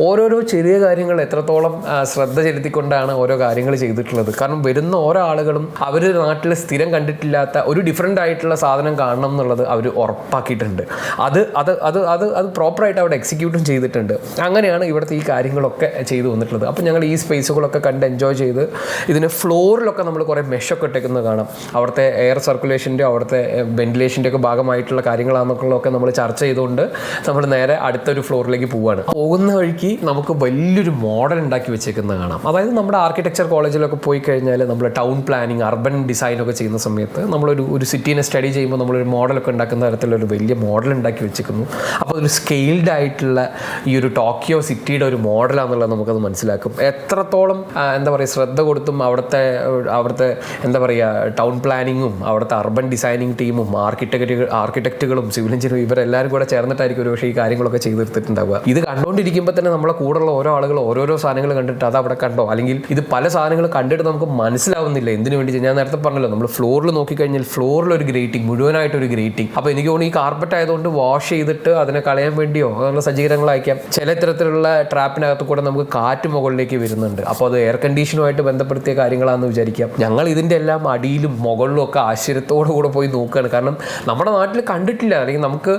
ഓരോരോ ചെറിയ കാര്യങ്ങൾ എത്രത്തോളം ശ്രദ്ധ ചെലുത്തിക്കൊണ്ടാണ് ഓരോ കാര്യങ്ങൾ ചെയ്തിട്ടുള്ളത്. കാരണം വരുന്ന ഓരോ ആളുകളും അവർ നാട്ടിൽ സ്ഥിരം കണ്ടിട്ടില്ലാത്ത ഒരു ഡിഫറെൻ്റ് ആയിട്ടുള്ള സാധനം കാണണം എന്നുള്ളത് അവർ ഉറപ്പാക്കിയിട്ടുണ്ട്. അത് അത് അത് അത് അത് പ്രോപ്പറായിട്ട് അവിടെ എക്സിക്യൂട്ടും ചെയ്തിട്ടുണ്ട്. അങ്ങനെയാണ് ഇവിടുത്തെ ഈ കാര്യങ്ങളൊക്കെ ചെയ്തു വന്നിട്ടുള്ളത്. അപ്പോൾ ഞങ്ങൾ ഈ സ്പേസുകളൊക്കെ കണ്ട് എൻജോയ് ചെയ്ത് ഇതിന് ഫ്ലോറിലൊക്കെ നമ്മൾ കുറേ മെഷൊക്കെ ഇട്ടേക്കുന്നത് കാണാം. അവിടുത്തെ എയർ സർക്കുലേഷൻ്റെയോ അവിടുത്തെ വെന്റിലേഷൻ്റെ ഒക്കെ ഭാഗമായിട്ടുള്ള കാര്യങ്ങളാണെന്നൊക്കെ നമ്മൾ ചർച്ച ചെയ്തുകൊണ്ട് നമ്മൾ നേരെ അടുത്തൊരു ഫ്ലോറിലേക്ക് പോവുകയാണ്. പോകുന്ന വഴിക്ക് നമുക്ക് വലിയൊരു മോഡൽ ഉണ്ടാക്കി വെച്ചേക്കുന്നത് കാണാം. അതായത് നമ്മുടെ ആർക്കിടെക്ചർ കോളേജിലൊക്കെ പോയി കഴിഞ്ഞാൽ നമ്മൾ ടൗൺ പ്ലാനിങ്, അർബൻ ഡിസൈനൊക്കെ ചെയ്യുന്ന സമയത്ത് നമ്മളൊരു സിറ്റി ടോക്കിയോനെ സ്റ്റഡി ചെയ്യുമ്പോൾ നമ്മളൊരു മോഡലൊക്കെ ഉണ്ടാക്കുന്ന തരത്തിലൊരു വലിയ മോഡൽ ഉണ്ടാക്കി വെച്ചിരിക്കുന്നു. അപ്പോൾ ഒരു സ്കെയിൽഡ് ആയിട്ടുള്ള ഈ ഒരു ടോക്കിയോ സിറ്റിയുടെ ഒരു മോഡലാണെന്നുള്ളത് നമുക്കത് മനസ്സിലാക്കും. എത്രത്തോളം എന്താ പറയുക ശ്രദ്ധ കൊടുത്തും അവിടുത്തെ എന്താ പറയുക ടൗൺ പ്ലാനിങ്ങും അവിടുത്തെ അർബൻ ഡിസൈനിങ് ടീമും ആർക്കിടെക്റ്റുകളും സിവിൽ എഞ്ചിനീയറും ഇവരെല്ലാവരും കൂടെ ചേർന്നിട്ടായിരിക്കും ഒരു പക്ഷേ ഈ കാര്യങ്ങളൊക്കെ ചെയ്തെടുത്തിട്ടുണ്ടാവുക. ഇത് കണ്ടുകൊണ്ടിരിക്കുമ്പോൾ തന്നെ നമ്മളെ കൂടെയുള്ള ഓരോ ആളുകൾ ഓരോരോ സാധനങ്ങൾ കണ്ടിട്ട് അത് അവിടെ കണ്ടോ, അല്ലെങ്കിൽ ഇത് പല സാധനങ്ങൾ കണ്ടിട്ട് നമുക്ക് മനസ്സിലാവുന്നില്ല എന്തിനു വേണ്ടി. ഞാൻ നേരത്തെ പറഞ്ഞല്ലോ, നമ്മൾ ഫ്ലോറിൽ നോക്കിക്കഴിഞ്ഞാൽ ഫ്ലോറിൽ ഒരു ഗ്രേറ്റിംഗ്, മുഴുവനായിട്ടൊരു ഗ്രേറ്റിംഗ്. അപ്പോൾ എനിക്ക് തോന്നുന്നു ഈ കാർപ്പറ്റ് ആയതുകൊണ്ട് വാഷ് ചെയ്തിട്ട് അതിനെ കളയാൻ വേണ്ടിയോ അങ്ങനെയുള്ള സജ്ജീകരണങ്ങളായിരിക്കാം. ചില തരത്തിലുള്ള ട്രാപ്പിനകത്ത് കൂടെ നമുക്ക് കാറ്റ് മുകളിലേക്ക് വരുന്നുണ്ട്. അപ്പോൾ അത് എയർ കണ്ടീഷനുമായിട്ട് ബന്ധപ്പെടുത്തിയ കാര്യങ്ങളാണെന്ന് വിചാരിക്കാം. ഞങ്ങൾ ഇതിൻ്റെ എല്ലാം അടിയിലും മുകളിലും ഒക്കെ ആശ്ചര്യത്തോടു കൂടെ പോയി നോക്കുകയാണ്. കാരണം നമ്മുടെ നാട്ടിൽ കണ്ടിട്ടില്ല. അല്ലെങ്കിൽ നമുക്ക്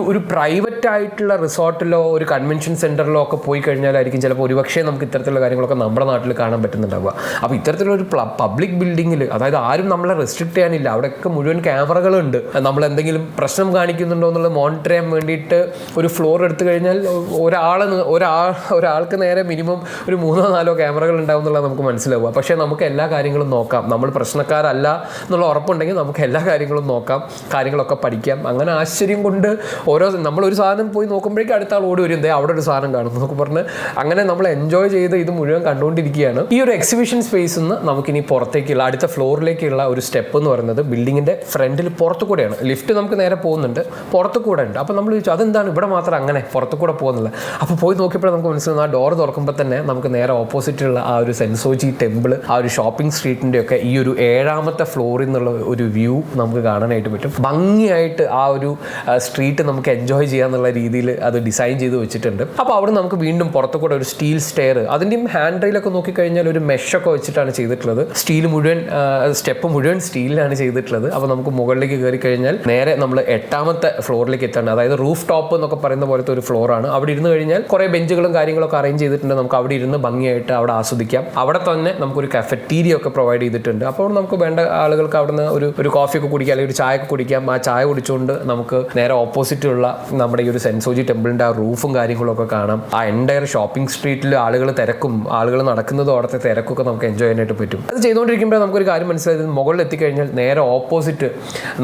ഒരു പ്രൈവറ്റ് ആയിട്ടുള്ള റിസോർട്ടിലോ ഒരു കൺവെൻഷൻ സെന്ററിലോ ഒക്കെ പോയി കഴിഞ്ഞാലായിരിക്കും ചിലപ്പോൾ ഒരുപക്ഷേ നമുക്ക് ഇത്തരത്തിലുള്ള കാര്യങ്ങളൊക്കെ നമ്മുടെ നാട്ടിൽ കാണാൻ പറ്റുന്നുണ്ടാവുക. അപ്പോൾ ഇത്തരത്തിലൊരു പബ്ലിക് ബിൽഡിങ്ങിൽ, അതായത് ആരും നമ്മളെ റെസ്ട്രിക്ട് ചെയ്യാനില്ല, അവിടെയൊക്കെ മുഴുവൻ ക്യാമറകളുണ്ട്. നമ്മൾ എന്തെങ്കിലും പ്രശ്നം കാണിക്കുന്നുണ്ടോ എന്നുള്ളത് മോണിറ്റർ ചെയ്യാൻ വേണ്ടിയിട്ട് ഒരു ഫ്ലോർ എടുത്തു കഴിഞ്ഞാൽ ഒരാൾക്ക് നേരെ മിനിമം ഒരു 3-4 ക്യാമറകൾ ഉണ്ടാവും എന്നുള്ളത് നമുക്ക് മനസ്സിലാവുക. പക്ഷേ നമുക്ക് എല്ലാ കാര്യങ്ങളും നോക്കാം. നമ്മൾ പ്രശ്നക്കാരല്ല എന്നുള്ള ഉറപ്പുണ്ടെങ്കിൽ നമുക്ക് എല്ലാ കാര്യങ്ങളും നോക്കാം, കാര്യങ്ങളൊക്കെ പഠിക്കാം. അങ്ങനെ ആശ്ചര്യം കൊണ്ട് നമ്മളൊരു സാധനം പോയി നോക്കുമ്പോഴേക്കും അടുത്ത ആൾ ഓടി വരും, അവിടെ ഒരു സാധനം കാണും എന്നൊക്കെ പറഞ്ഞ് അങ്ങനെ നമ്മൾ എൻജോയ് ചെയ്ത് ഇത് മുഴുവൻ കണ്ടുകൊണ്ടിരിക്കുകയാണ്. ഈ ഒരു എക്സിബിഷൻ സ്പേസിൽ നിന്ന് നമുക്കിനി പുറത്തേക്കുള്ള അടുത്ത ഫ്ലോറിലേക്കുള്ള ഒരു സ്റ്റെപ്പ് എന്ന് പറയുന്നത് ബിൽഡിങ്ങിൻ്റെ ഫ്രണ്ടിൽ പുറത്തു കൂടെയാണ്. ലിഫ്റ്റ് നമുക്ക് നേരെ പോകുന്നുണ്ട്, പുറത്തു കൂടെ ഉണ്ട്. അപ്പോൾ നമ്മൾ ചോദിച്ചു അതെന്താണ് ഇവിടെ മാത്രം അങ്ങനെ പുറത്തു കൂടെ പോകുന്നില്ല. അപ്പോൾ പോയി നോക്കിയപ്പോൾ നമുക്ക് മനസ്സിലാകും, ആ ഡോർ തുറക്കുമ്പോൾ തന്നെ നമുക്ക് നേരെ ഓപ്പോസിറ്റുള്ള ആ ഒരു സെൻസോജി ടെമ്പിൾ, ആ ഒരു ഷോപ്പിംഗ് സ്ട്രീറ്റിൻ്റെ ഒക്കെ ഈ ഒരു 7ാമത്തെ ഫ്ലോറിൽ നിന്നുള്ള ഒരു വ്യൂ നമുക്ക് കാണാനായിട്ട് പറ്റും. ഭംഗിയായിട്ട് ആ ഒരു സ്ട്രീറ്റ് നമുക്ക് എൻജോയ് ചെയ്യാന്നുള്ള രീതിയിൽ അത് ഡിസൈൻ ചെയ്ത് വെച്ചിട്ടുണ്ട്. അപ്പോൾ അവിടെ നമുക്ക് വീണ്ടും പുറത്തു കൂടെ ഒരു സ്റ്റീൽ സ്റ്റെയർ, അതിൻ്റെയും ഹാൻഡ് റെയിലൊക്കെ നോക്കിക്കഴിഞ്ഞാൽ ഒരു മെഷൊക്കെ വെച്ചിട്ടാണ് ചെയ്തിട്ടുള്ളത്. സ്റ്റീൽ മുഴുവൻ സ്റ്റെപ്പ് മുഴുവൻ സ്റ്റീലിലാണ് ചെയ്തിട്ടുള്ളത്. അപ്പോൾ നമുക്ക് മുകളിലേക്ക് കയറി കഴിഞ്ഞാൽ നേരെ നമ്മൾ 8ാമത്തെ ഫ്ലോറിലേക്ക് എത്താണ്. അതായത് റൂഫ് ടോപ്പ് എന്നൊക്കെ പറയുന്ന പോലത്തെ ഒരു ഫ്ലോറാണ്. അവിടെ ഇരുന്ന് കഴിഞ്ഞാൽ കുറേ ബെഞ്ചുകളും കാര്യങ്ങളൊക്കെ അറേഞ്ച് ചെയ്തിട്ടുണ്ട്. നമുക്ക് അവിടെ ഇരുന്ന് ഭംഗിയായിട്ട് അവിടെ ആസ്വദിക്കാം. അവിടെ തന്നെ നമുക്കൊരു കഫറ്റീരിയ ഒക്കെ പ്രൊവൈഡ് ചെയ്തിട്ടുണ്ട്. അപ്പോൾ നമുക്ക് വേണ്ട ആളുകൾക്ക് അവിടെ നിന്ന് ഒരു കോഫിയൊക്കെ കുടിക്കാം, അല്ലെങ്കിൽ ഒരു ചായ ഒക്കെ കുടിക്കാം. ആ ചായ കുടിച്ചുകൊണ്ട് നമുക്ക് നേരെ ഓപ്പോസിറ്റുള്ള നമ്മുടെ ഈ ഒരു സെൻസോജി ടെമ്പിളിൻ്റെ ആ റൂഫും കാര്യങ്ങളൊക്കെ കാണാം. ആ എൻ്റയർ ഷോപ്പിംഗ് സ്ട്രീറ്റിൽ ആളുകൾ നടക്കുന്നതും അവിടുത്തെ തിരക്കൊക്കെ നമുക്ക് എൻജോയ് ചെയ്യാനായിട്ട് പറ്റും. അത് ചെയ്തുകൊണ്ടിരിക്കുമ്പോൾ നമുക്കൊരു കാര്യം മനസ്സിലായത്, മുകളിൽ എത്തിക്കഴിഞ്ഞാൽ നേരെ ഓപ്പോസിറ്റ്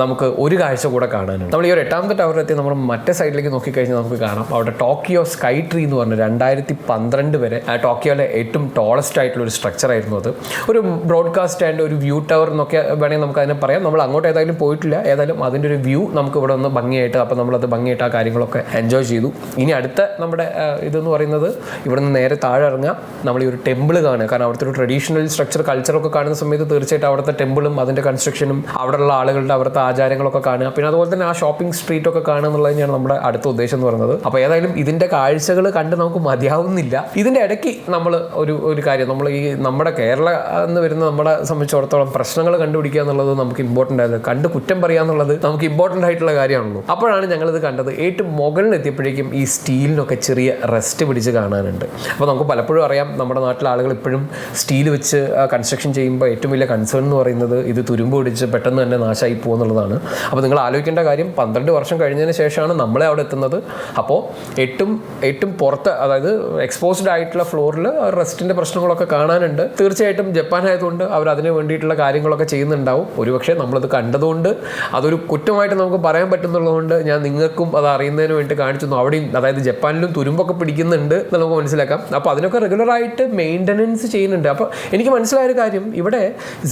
നമുക്ക് ഒരു കാഴ്ച കൂടെ കാണാനുണ്ട്. നമ്മൾ ഈ ഒരു 8ാമത്തെ ടവറിലെത്തി നമ്മൾ മറ്റേ സൈഡിലേക്ക് നോക്കിക്കഴിഞ്ഞാൽ നമുക്ക് കാണാം അവിടെ ടോക്കിയോ സ്കൈ ട്രീ എന്ന് പറഞ്ഞ 2012 വരെ ടോക്കിയോയിലെ ഏറ്റവും ടോളസ്റ്റ് ആയിട്ടുള്ള ഒരു സ്ട്രക്ചർ ആയിരുന്നു അത്. ഒരു ബ്രോഡ്കാസ്റ്റ് ആൻഡ് ഒരു വ്യൂ ടവർ എന്നൊക്കെ വേണമെങ്കിൽ നമുക്ക് അതിനെ പറയാം. നമ്മൾ അങ്ങോട്ട് ഏതായാലും പോയിട്ടില്ല. ഏതായാലും അതിൻ്റെ ഒരു വ്യൂ നമുക്ക് ഇവിടെ ഒന്ന് ഭംഗിയായിട്ട്, അപ്പോൾ നമ്മളത് ഭംഗിയായിട്ട് ആ കാര്യങ്ങളൊക്കെ എൻജോയ് ചെയ്തു. ഇനി അടുത്ത നമ്മുടെ ഇതെന്ന് പറയുന്നത് ഇവിടെ നിന്ന് നേരെ താഴെ ഇറങ്ങാം, നമ്മൾ ഈ ഒരു ടെമ്പിൾ കാണുക. കാരണം അവിടുത്തെ ഒരു ട്രഡീഷണൽ സ്ട്രക്ചർ കൾച്ചറൊക്കെ കാണുന്ന സമയത്ത് തീർച്ചയായിട്ടും അവിടുത്തെ ടെമ്പിളും അതിൻ്റെ കൺസ്ട്രക്ഷനും അവിടെയുള്ള ആളുകളുടെ അവിടുത്തെ ആചാരങ്ങളൊക്കെ കാണുക. പിന്നെ അതുപോലെ തന്നെ ആ ഷോപ്പിംഗ് സ്ട്രീറ്റൊക്കെ കാണുക എന്നുള്ളത് തന്നെയാണ് നമ്മുടെ അടുത്ത ഉദ്ദേശം എന്ന് പറയുന്നത്. അപ്പോൾ ഏതായാലും ഇതിൻ്റെ കാഴ്ചകൾ കണ്ട് നമുക്ക് മതിയാവുന്നില്ല. ഇതിൻ്റെ ഇടയ്ക്ക് നമ്മൾ ഒരു കാര്യം, നമ്മൾ ഈ നമ്മുടെ കേരള എന്ന് വരുന്ന നമ്മളെ സംബന്ധിച്ചിടത്തോളം പ്രശ്നങ്ങൾ കണ്ടുപിടിക്കുക എന്നുള്ളത് നമുക്ക് ഇമ്പോർട്ടൻ്റ് ആയത്, കണ്ട് കുറ്റം പറയുക എന്നുള്ളത് നമുക്ക് ഇമ്പോർട്ടൻ്റ് ആയിട്ടുള്ള കാര്യമാണല്ലോ. അപ്പോഴാണ് ഞങ്ങളിത് കണ്ടത്. ഏറ്റവും മുകളിൽ എത്തിയപ്പോഴേക്കും ഈ സ്റ്റീലിനൊക്കെ ചെറിയ റെസ്റ്റ് പിടിച്ച് കാണാനുണ്ട്. അപ്പോൾ നമുക്ക് പലപ്പോഴും അറിയാം, നമ്മുടെ നാട്ടിലെ ആളുകൾ ഇപ്പോഴും സ്റ്റീൽ വെച്ച് കൺസ്ട്രക്ഷൻ ചെയ്യുമ്പോൾ ഏറ്റവും വലിയ കൺസേൺ എന്ന് പറയുന്നത് ഇത് തുരുമ്പ് പിടിച്ച് പെട്ടെന്ന് തന്നെ നാശമായി പോകുന്നുള്ളതാണ്. അപ്പോൾ നിങ്ങൾ ആലോചിക്കേണ്ട കാര്യം, 12 വർഷം കഴിഞ്ഞതിന് ശേഷമാണ് നമ്മളെ അവിടെ എത്തുന്നത്. അപ്പോൾ ഏറ്റവും പുറത്ത്, അതായത് എക്സ്പോസ്ഡ് ആയിട്ടുള്ള ഫ്ലോറിൽ റെസ്റ്റിൻ്റെ പ്രശ്നങ്ങളൊക്കെ കാണാനുണ്ട്. തീർച്ചയായിട്ടും ജപ്പാൻ ആയതുകൊണ്ട് അവർ അതിന് വേണ്ടിയിട്ടുള്ള കാര്യങ്ങളൊക്കെ ചെയ്യുന്നുണ്ടാവും. ഒരുപക്ഷെ നമ്മളത് കണ്ടതുകൊണ്ട് അതൊരു കുറ്റമായിട്ട് നമുക്ക് പറയാൻ പറ്റുന്നുള്ളതുകൊണ്ട് ഞാൻ നിങ്ങൾക്കും അത് അറിയുന്നതിന് വേണ്ടി കാണിച്ചു. അവിടെയും അതായത് ജപ്പാനിലും തുരുമ്പൊക്കെ പിടിക്കുന്നുണ്ട് എന്ന് നമുക്ക് മനസ്സിലാക്കാം. അപ്പോൾ അതിനൊക്കെ റെഗുലറായിട്ട് മെയിൻ്റനൻസ് ചെയ്യുന്നുണ്ട്. അപ്പോൾ എനിക്ക് മനസ്സിലായൊരു കാര്യം, ഇവിടെ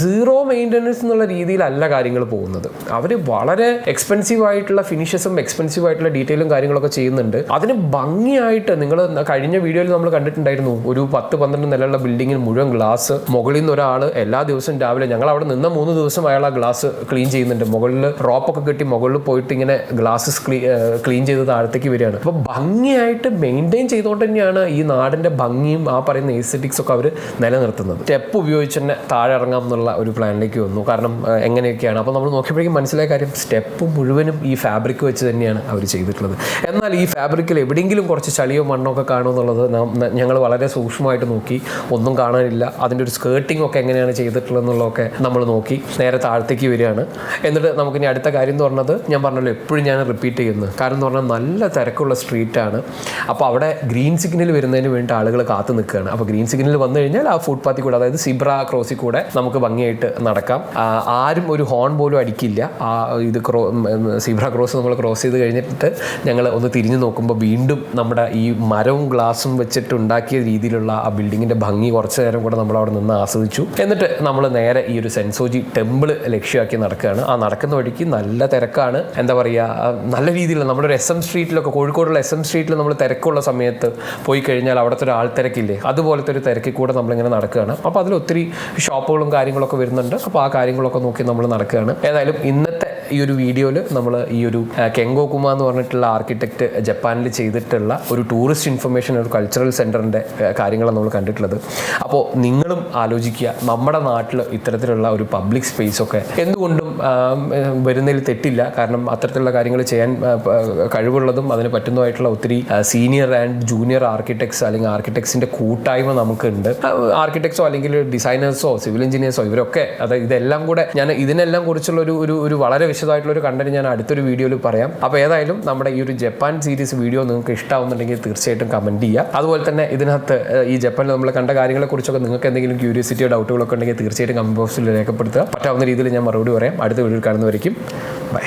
0 മെയിൻ്റനൻസ് എന്നുള്ള രീതിയിലല്ല കാര്യങ്ങൾ പോകുന്നത്. അവർ വളരെ എക്സ്പെൻസീവ് ആയിട്ടുള്ള ഫിനിഷസും എക്സ്പെൻസീവ് ആയിട്ടുള്ള ഡീറ്റെയിലും കാര്യങ്ങളൊക്കെ ചെയ്യുന്നുണ്ട്. അതിന് ഭംഗിയായിട്ട് നിങ്ങൾ കഴിഞ്ഞ വീഡിയോയിൽ നമ്മൾ കണ്ടിട്ടുണ്ടായിരുന്നു, ഒരു 10-12 നിലയുള്ള ബിൽഡിങ്ങിന് മുഴുവൻ ഗ്ലാസ്. മുകളിൽ നിന്ന് ഒരാൾ എല്ലാ ദിവസവും രാവിലെ, ഞങ്ങൾ അവിടെ നിന്ന് 3 ദിവസം അയാൾ ആ ഗ്ലാസ് ക്ലീൻ ചെയ്യുന്നുണ്ട്. മുകളിൽ റോപ്പൊക്കെ കെട്ടി മുകളിൽ പോയിട്ട് ഇങ്ങനെ ഗ്ലാസസ് ക്ലീൻ ചെയ്ത് താഴത്തേക്ക് വരികയാണ്. അപ്പോൾ ഭംഗിയായിട്ട് മെയിൻറ്റെയിൻ ചെയ്തുകൊണ്ട് തന്നെയാണ് ഈ നാടിൻ്റെ ഭംഗിയും ആ പറയുന്ന എസ്തെറ്റിക്സ് ഒക്കെ അവർ നിലനിർത്തുന്നത്. സ്റ്റെപ്പ് ഉപയോഗിച്ച് തന്നെ താഴെ ഇറങ്ങാം എന്നുള്ള ഒരു പ്ലാനിലേക്ക് വന്നു. കാരണം എങ്ങനെയൊക്കെയാണ്, അപ്പോൾ നമ്മൾ നോക്കിയപ്പോഴേക്കും മനസ്സിലായ കാര്യം, സ്റ്റെപ്പ് മുഴുവനും ഈ ഫാബ്രിക് വെച്ച് തന്നെയാണ് അവർ ചെയ്തിട്ടുള്ളത്. എന്നാൽ ഈ ഫാബ്രിക്കിൽ എവിടെയെങ്കിലും കുറച്ച് ചളിയോ മണ്ണോ ഒക്കെ കാണുമെന്നുള്ളത് ഞങ്ങൾ വളരെ സൂക്ഷ്മമായിട്ട് നോക്കി. ഒന്നും കാണാനില്ല. അതിൻ്റെ ഒരു സ്കേർട്ടിംഗ് ഒക്കെ എങ്ങനെയാണ് ചെയ്തിട്ടുള്ളത് എന്നുള്ളതൊക്കെ നമ്മൾ നോക്കി നേരെ താഴത്തേക്ക് വരികയാണ്. എന്നിട്ട് നമുക്കിനി അടുത്ത കാര്യം എന്ന് പറഞ്ഞത്, ഞാൻ പറഞ്ഞല്ലോ എപ്പോഴും ഞാൻ റിപ്പീറ്റ് ചെയ്യുന്നത്, കാരണം എന്ന് പറഞ്ഞാൽ നല്ല തിരക്കുള്ള സ്ട്രീറ്റാണ്. അപ്പോൾ അവിടെ ഗ്രീൻ സിഗ്നൽ വരുന്നതിന് വേണ്ടി ആളുകൾ കാത്തു നിൽക്കുകയാണ്. അപ്പോൾ ഗ്രീൻ സിഗ്നൽ വന്നു കഴിഞ്ഞാൽ ആ ഫുട്പാത്തിൽ കൂടെ, അതായത് സിബ്ര ക്രോസിൽ കൂടെ നമുക്ക് ഭംഗിയായിട്ട് നടക്കാം. ആരും ഒരു ഹോൺ പോലും പോലും അടിക്കില്ല. ആ ഇത് സീബ്ര ക്രോസ് നമ്മൾ ക്രോസ് ചെയ്ത് കഴിഞ്ഞിട്ട് ഞങ്ങൾ ഒന്ന് തിരിഞ്ഞു നോക്കുമ്പോൾ വീണ്ടും നമ്മുടെ ഈ മരവും ഗ്ലാസും വെച്ചിട്ട് ഉണ്ടാക്കിയ രീതിയിലുള്ള ആ ബിൽഡിങ്ങിൻ്റെ ഭംഗി കുറച്ച് നേരം കൂടെ നമ്മൾ അവിടെ നിന്ന് ആസ്വദിച്ചു. എന്നിട്ട് നമ്മൾ നേരെ ഈ ഒരു സെൻസോജി ടെമ്പിൾ ലക്ഷ്യമാക്കി നടക്കുകയാണ്. ആ നടക്കുന്ന വഴിക്ക് നല്ല തിരക്കാണ്. എന്താ പറയുക, നല്ല രീതിയിലുള്ള നമ്മുടെ ഒരു SM സ്ട്രീറ്റിലൊക്കെ, കോഴിക്കോടുള്ള SM സ്ട്രീറ്റിൽ നമ്മൾ തിരക്കുള്ള സമയത്ത് പോയി കഴിഞ്ഞാൽ അവിടുത്തെ ഒരു ആൾത്തിരക്കില്ലേ, അതുപോലത്തെ ഒരു തിരക്കിൽ കൂടെ നമ്മളിങ്ങനെ നടക്കുകയാണ്. അപ്പോൾ അതിൽ ഒത്തിരി ഷോപ്പുകളും കാര്യങ്ങളൊക്കെ വരുന്നുണ്ട്. അപ്പോൾ ആ കാര്യങ്ങളൊക്കെ നോക്കി നമ്മൾ നടക്കുകയാണ്. ഏതായാലും ഇന്നത്തെ ഈ ഒരു വീഡിയോയിൽ നമ്മൾ ഈ ഒരു കെങ്കോ കുമ എന്ന് പറഞ്ഞിട്ടുള്ള ആർക്കിടെക്റ്റ് ജപ്പാനിൽ ചെയ്തിട്ടുള്ള ഒരു ടൂറിസ്റ്റ് ഇൻഫർമേഷൻ, ഒരു കൾച്ചറൽ സെൻറ്ററിൻ്റെ കാര്യങ്ങളാണ് നമ്മൾ കണ്ടിട്ടുള്ളത്. അപ്പോൾ നിങ്ങളും ആലോചിക്കുക, നമ്മുടെ നാട്ടിൽ ഇത്തരത്തിലുള്ള ഒരു പബ്ലിക് സ്പേസൊക്കെ എന്തുകൊണ്ടും വരുന്നതിൽ തെറ്റില്ല. കാരണം അത്തരത്തിലുള്ള കാര്യങ്ങൾ ചെയ്യാൻ കഴിവുള്ളതും അതിന് പറ്റുന്നതായിട്ടുള്ള ഒത്തിരി സീനിയർ ആൻഡ് ജൂനിയർ ആർക്കിടെക്ട്സ് അല്ലെങ്കിൽ ആർക്കിടെക്ട്സിൻ്റെ കൂട്ടായ്മ നമുക്കുണ്ട്. ആർക്കിടെക്ട്സോ അല്ലെങ്കിൽ ഡിസൈനേഴ്സോ സിവിൽ എഞ്ചിനീയേഴ്സോ ഇവരൊക്കെ, അതായത് ഇതെല്ലാം കൂടെ ഞാൻ ഇതിനെല്ലാം കുറിച്ചുള്ള ഒരു വളരെ വിശദമായിട്ടുള്ളൊരു കണ്ടന്റ് ഞാൻ അടുത്തൊരു വീഡിയോയിൽ പറയാം. അപ്പോൾ ഏതായാലും നമ്മുടെ ഈ ഒരു ജപ്പാൻ സീരീസ് വീഡിയോ നിങ്ങൾക്ക് ഇഷ്ടമാവുന്നുണ്ടെങ്കിൽ തീർച്ചയായിട്ടും കമൻറ്റ് ചെയ്യുക. അതുപോലെ തന്നെ ഇതിനകത്ത് ഈ ജപ്പാനിൽ നമ്മൾ കണ്ട കാര്യങ്ങളെക്കുറിച്ചൊക്കെ നിങ്ങൾക്ക് എന്തെങ്കിലും ക്യൂരിയോസിറ്റിയോ ഡൗട്ടുകളൊക്കെ ഉണ്ടെങ്കിൽ തീർച്ചയായിട്ടും കമൻറ്റ് ബോക്സിൽ രേഖപ്പെടുത്തുക. പറ്റാവുന്ന രീതിയിൽ ഞാൻ മറുപടി പറയാം. അടുത്ത വീഡിയോയിൽ കാണുന്നവരേക്കും ബൈ.